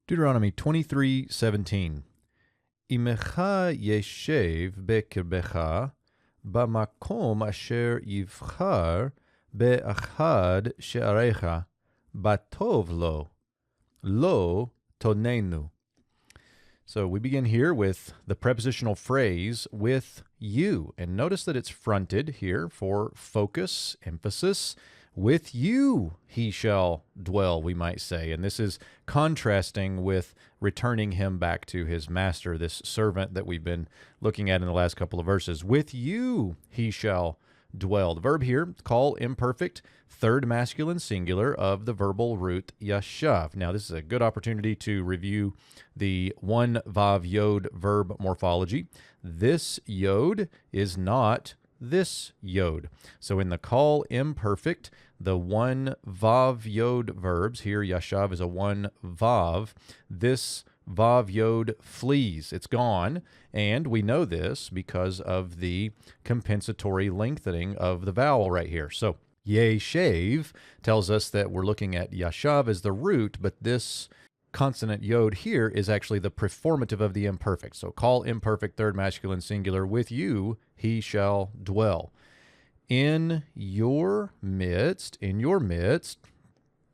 Deuteronomy 23:17. Imecha yeshev bekirbecha bamakom asher yivchar be'achad she'arecha batov lo tonenu. So we begin here with the prepositional phrase with you. And notice that it's fronted here for focus, emphasis. With you he shall dwell, we might say. And this is contrasting with returning him back to his master, this servant that we've been looking at in the last couple of verses. With you he shall dwell. The verb here, call imperfect, third masculine singular of the verbal root yashav. Now, this is a good opportunity to review the one vav yod verb morphology. This yod is not this yod. So in the call imperfect, the one vav yod verbs, here yashav is a one vav, this vav yod flees. It's gone, and we know this because of the compensatory lengthening of the vowel right here. So yeshev tells us that we're looking at yashav as the root, but this consonant yod here is actually the preformative of the imperfect. So call imperfect, third masculine singular, with you he shall dwell. In your midst,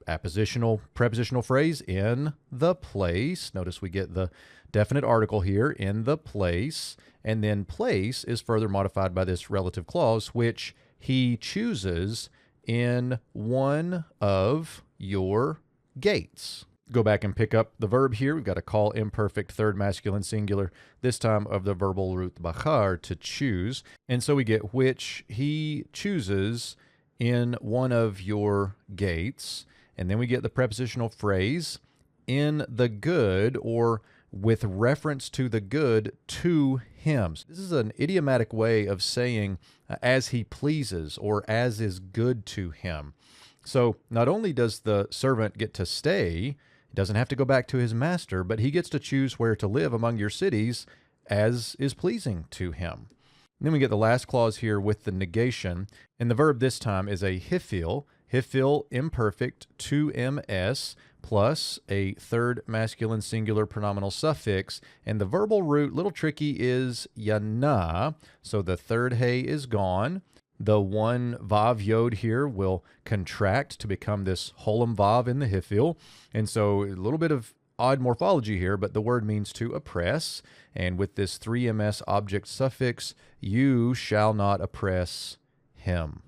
prepositional phrase, in the place. Notice we get the definite article here, in the place, and then place is further modified by this relative clause, which he chooses in one of your gates. Go back and pick up the verb here. We've got a call imperfect, third masculine singular, this time of the verbal root bachar, to choose. And so we get which he chooses in one of your gates. And then we get the prepositional phrase in the good, or with reference to the good to him. This is an idiomatic way of saying as he pleases, or as is good to him. So not only does the servant get to stay, he doesn't have to go back to his master, but he gets to choose where to live among your cities as is pleasing to him. And then we get the last clause here with the negation, and the verb this time is a hifil imperfect, 2ms, plus a third masculine singular pronominal suffix, and the verbal root, little tricky, is yana, so the third hey is gone. The one vav yod here will contract to become this holem vav in the hifil, and so a little bit of odd morphology here, but the word means to oppress, and with this 3ms object suffix, you shall not oppress him.